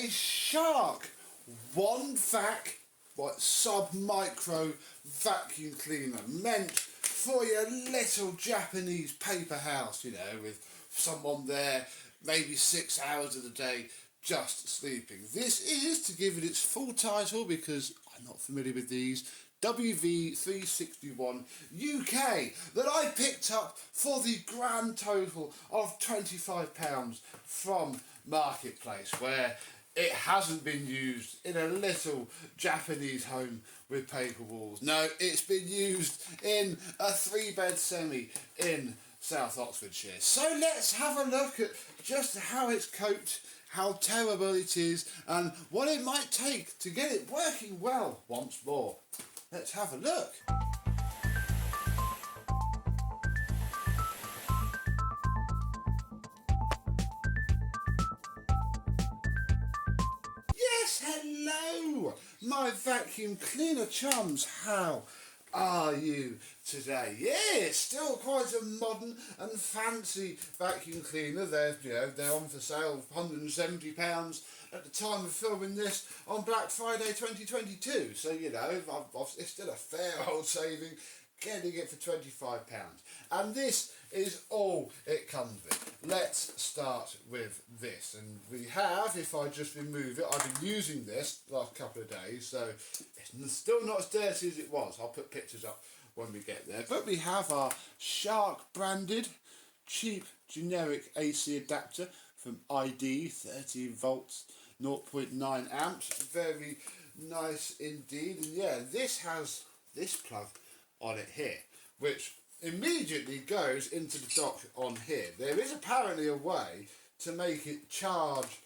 a Shark Wandvac, sub-micro vacuum cleaner, meant for your little Japanese paper house, you know, with someone there maybe 6 hours of the day just sleeping. This is, to give it its full title, because I'm not familiar with these, WV361 UK, that I picked up for the grand total of £25 from Marketplace, where it hasn't been used in a little Japanese home with paper walls. No, it's been used in a 3-bed semi in South Oxfordshire. So let's have a look at just how it's coped, how terrible it is, and what it might take to get it working well once more. Let's have a look. Yes, hello, my vacuum cleaner chums. How are you today? Yeah, still quite a modern and fancy vacuum cleaner. They're on for sale £170 at the time of filming this on Black Friday 2022. So it's still a fair old saving getting it for £25. And this is all it comes with. Let's start with this. And we have, if I just remove it, I've been using this the last couple of days, so it's still not as dirty as it was. I'll put pictures up when we get there. But we have our Shark branded cheap generic AC adapter from ID, 30 volts, 0.9 amps. Very nice indeed. And yeah, this has this plug on it here, which immediately goes into the dock on here. There is apparently a way to make it charge,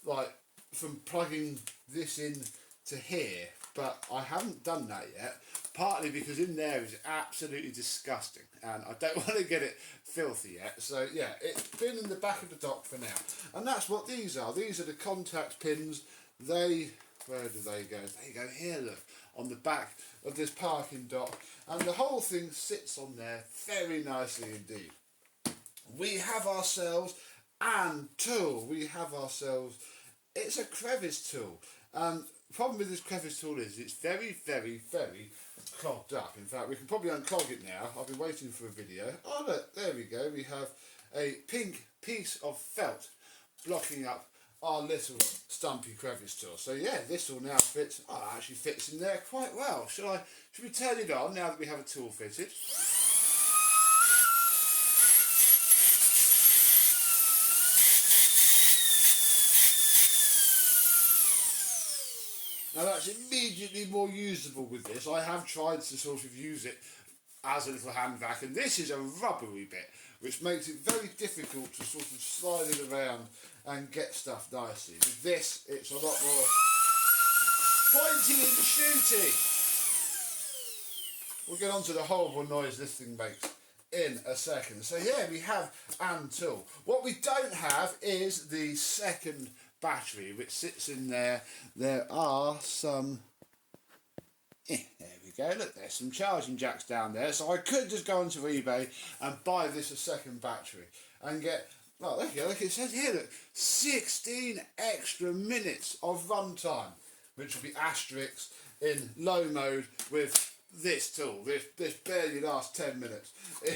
like from plugging this in to here, but I haven't done that yet, partly because in there is absolutely disgusting and I don't want to get it filthy yet. So yeah, it's been in the back of the dock for now, and that's what these are. These are the contact pins. Where do they go? They go here, look, on the back of this parking dock, and the whole thing sits on there very nicely indeed. We have ourselves an tool. It's a crevice tool. The problem with this crevice tool is it's very, very, very clogged up. In fact, we can probably unclog it now. I've been waiting for a video. Oh look, there we go. We have a pink piece of felt blocking up our little stumpy crevice tool. So yeah, this will now fit. Oh, it actually fits in there quite well. Should we turn it on now that we have a tool fitted? Now that's immediately more usable with this. I have tried to sort of use it as a little hand vac, and this is a rubbery bit, which makes it very difficult to sort of slide it around and get stuff nicely. With this, it's a lot more pointy and shooty. We'll get on to the horrible noise this thing makes in a second. So yeah, we have an tool. What we don't have is the second battery, which sits in there. There are some... there we go, look, there's some charging jacks down there, so I could just go onto eBay and buy this a second battery and get, well, there you go, look, it says here, look, 16 extra minutes of runtime, which will be asterisks in low mode with this tool. This barely lasts 10 minutes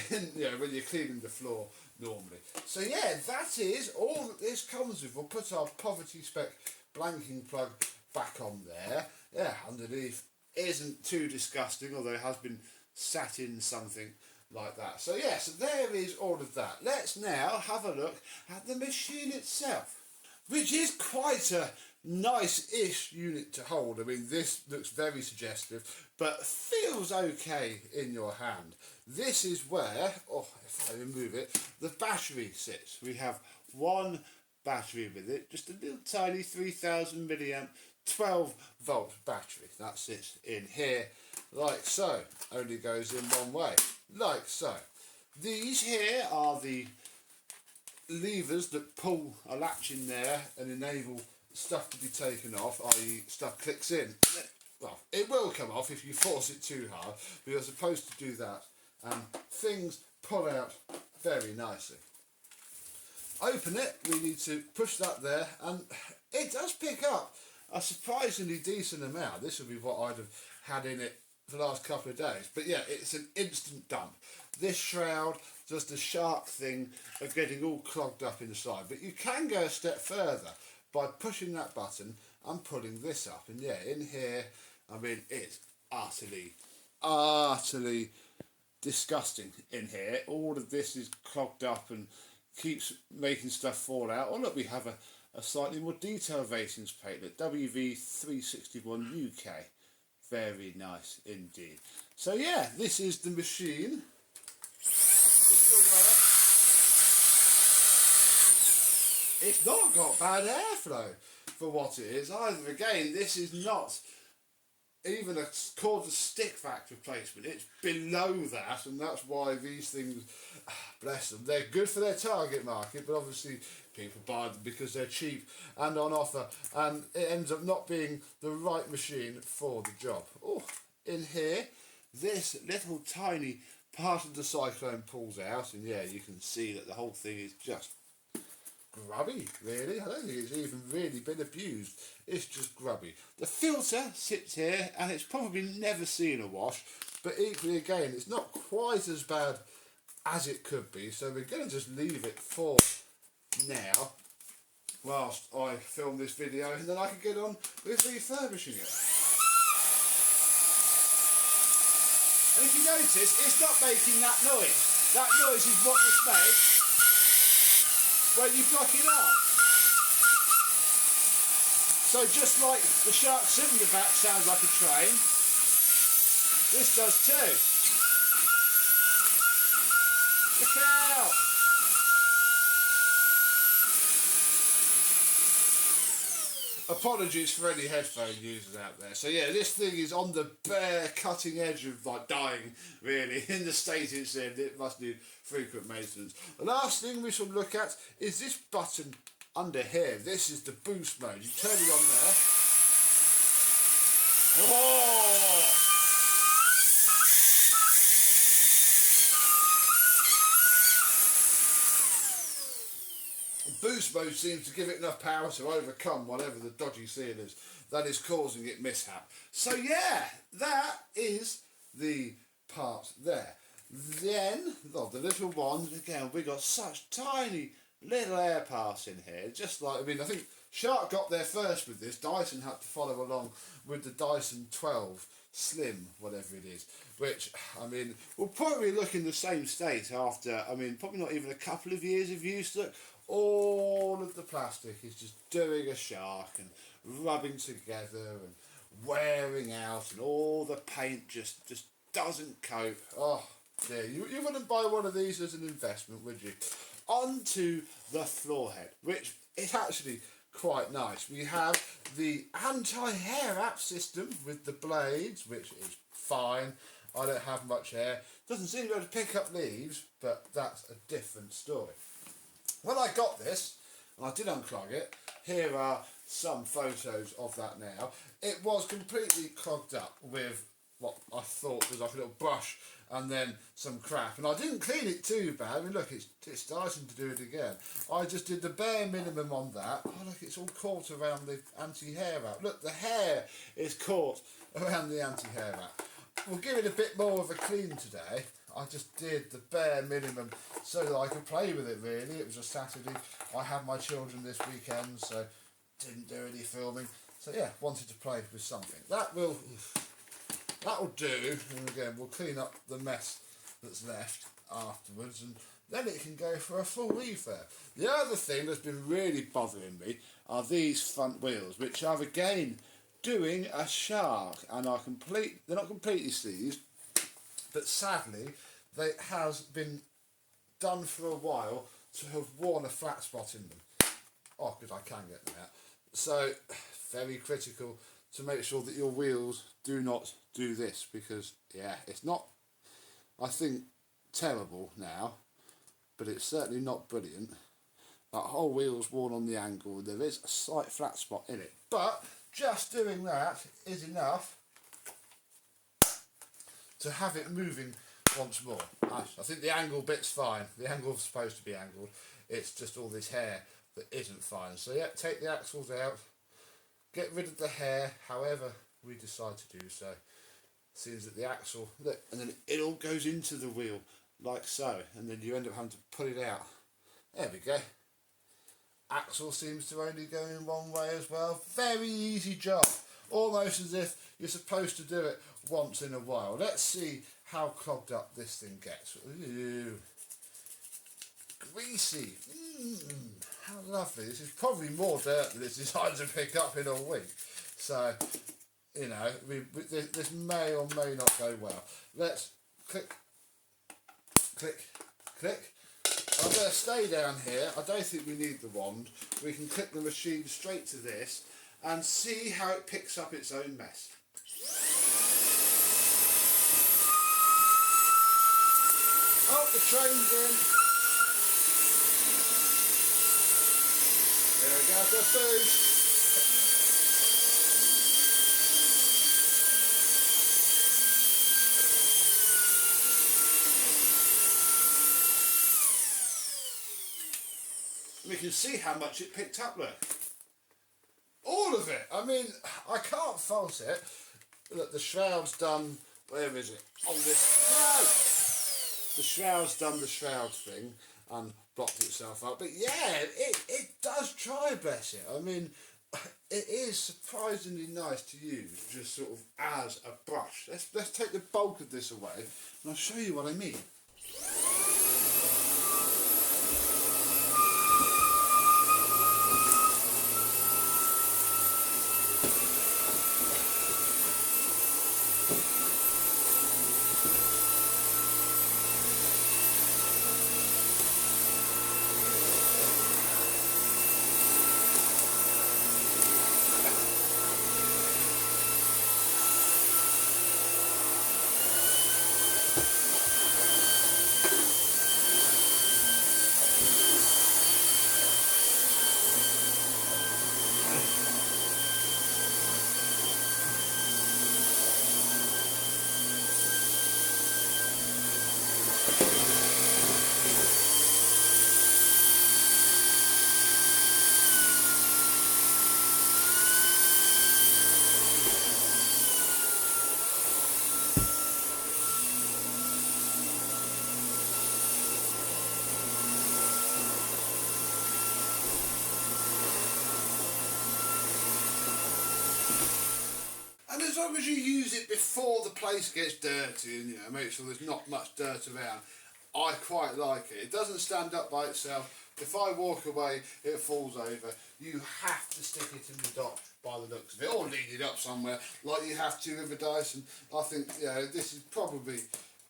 when you're cleaning the floor normally. So yeah, that is all that this comes with. We'll put our poverty spec blanking plug back on there. Yeah, underneath isn't too disgusting, although it has been sat in something like that. So yeah, so there is all of that. Let's now have a look at the machine itself, which is quite a nice-ish unit to hold. I mean, this looks very suggestive, but feels okay in your hand. This is where, if I remove it, the battery sits. We have one battery with it, just a little tiny 3000 milliamp 12 volt battery. That sits in here like so. Only goes in one way, like so. These here are the levers that pull a latch in there and enable stuff to be taken off, i.e. stuff clicks in. Well, it will come off if you force it too hard, but you're supposed to do that, and things pull out very nicely. Open it, we need to push that there, and it does pick up a surprisingly decent amount. This would be what I'd have had in it for the last couple of days. But yeah, it's an instant dump. This shroud does the shark thing of getting all clogged up inside. But you can go a step further by pushing that button and pulling this up. And yeah, in here, I mean, it's utterly disgusting in here. All of this is clogged up and keeps making stuff fall out. Oh look, we have a slightly more detailed ratings platelet, WV361 UK. Very nice indeed. So yeah, this is the machine. It's not got bad airflow for what it is either. Again, this is not even a quarter stick vac replacement. It's below that, and that's why these things, bless them, they're good for their target market, but obviously people buy them because they're cheap and on offer, and it ends up not being the right machine for the job. Oh, in here, this little tiny part of the cyclone pulls out, and yeah, you can see that the whole thing is just grubby, really. I don't think it's even really been abused. It's just grubby. The filter sits here and it's probably never seen a wash, but equally again, it's not quite as bad as it could be, so we're going to just leave it for now whilst I film this video, and then I can get on with refurbishing it. And if you notice, it's not making that noise. That noise is what this makes when you block it up. So just like the Shark Wandvac sounds like a train, this does too. Look out! Apologies for any headphone users out there. So yeah, this thing is on the bare cutting edge of like dying, really. In the state it's in, it must need frequent maintenance. The last thing we shall look at is this button under here. This is the boost mode. You turn it on there. Oh! Boost mode seems to give it enough power to overcome whatever the dodgy seal is that is causing it mishap. So yeah, that is the part there. Then, oh, the little one, again, we got such tiny little air pass in here, just like, I mean, I think Shark got there first with this. Dyson had to follow along with the Dyson 12 Slim, whatever it is, which, I mean, will probably look in the same state after, I mean, probably not even a couple of years of use. Look, all of the plastic is just doing a shark and rubbing together and wearing out, and all the paint just doesn't cope. Oh dear, you wouldn't buy one of these as an investment, would you? On to the floor head, which is actually quite nice. We have the anti-hair wrap system with the blades, which is fine. I don't have much hair. Doesn't seem to be able to pick up leaves, but that's a different story. When I got this, and I did unclog it, here are some photos of that now. It was completely clogged up with what I thought was like a little brush and then some crap. And I didn't clean it too bad. I mean, look, it's starting to do it again. I just did the bare minimum on that. Oh, look, it's all caught around the anti-hair wrap. Look, the hair is caught around the anti-hair wrap. We'll give it a bit more of a clean today. I just did the bare minimum so that I could play with it, really. It was a Saturday. I had my children this weekend, so didn't do any filming. So yeah, wanted to play with something. That'll do. And again, we'll clean up the mess that's left afterwards, and then it can go for a full refurb. The other thing that's been really bothering me are these front wheels, which are again doing a shark, and they're not completely seized, but sadly they has been done for a while to have worn a flat spot in them. Oh, because I can get them out. So very critical to make sure that your wheels do not do this, because yeah, it's not, I think, terrible now, but it's certainly not brilliant. That whole wheel's worn on the angle, there is a slight flat spot in it, but just doing that is enough to have it moving once more. I think the angle bit's fine. The angle's supposed to be angled. It's just all this hair that isn't fine. So yeah, take the axles out, get rid of the hair, however we decide to do so. Seems that the axle, look, and then it all goes into the wheel like so, and then you end up having to pull it out. There we go. Axle seems to only go in one way as well. Very easy job. Almost as if you're supposed to do it once in a while. Let's see how clogged up this thing gets. Ooh. Greasy. How lovely. This is probably more dirt than it's designed to pick up in a week. So, you know, this may or may not go well. Let's click, click, click. I'm going to stay down here. I don't think we need the wand. We can click the machine straight to this and see how it picks up its own mess. Oh, the train's in. There we go, the food. We can see how much it picked up, look. All of it. I mean, I can't fault it. Look, the shroud's done, where is it? On this, no! The shroud's done the shroud thing and blocked itself up. But yeah, it does try, bless it. I mean, it is surprisingly nice to use, just sort of as a brush. Let's take the bulk of this away and I'll show you what I mean. And as long as you use it before the place gets dirty and, you know, make sure there's not much dirt around, I quite like it. It doesn't stand up by itself. If I walk away, it falls over. You have to stick it in the dock by the looks of it, or lead it up somewhere like you have to with a Dyson. I think, you know, this is probably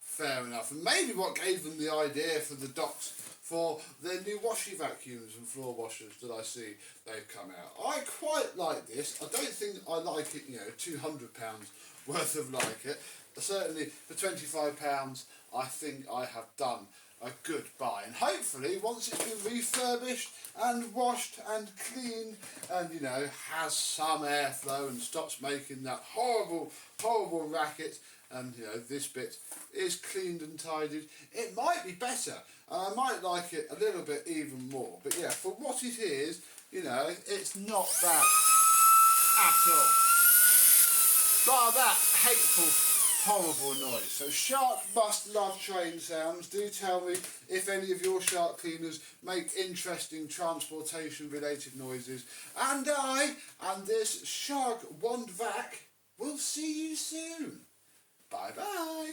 fair enough. And maybe what gave them the idea for the docks for their new washy vacuums and floor washers that I see they've come out. I quite like this. I don't think I like it, you know, £200 worth of like it. Certainly for £25 I think I have done a good buy, and hopefully once it's been refurbished and washed and cleaned and, you know, has some airflow and stops making that horrible racket, and, you know, this bit is cleaned and tidied, it might be better and I might like it a little bit even more. But yeah, for what it is, you know, it's not bad at all. Bar that hateful, horrible noise. So Shark must love train sounds. Do tell me if any of your shark cleaners make interesting transportation related noises. And I and this Shark Wandvac will see you soon. Bye bye.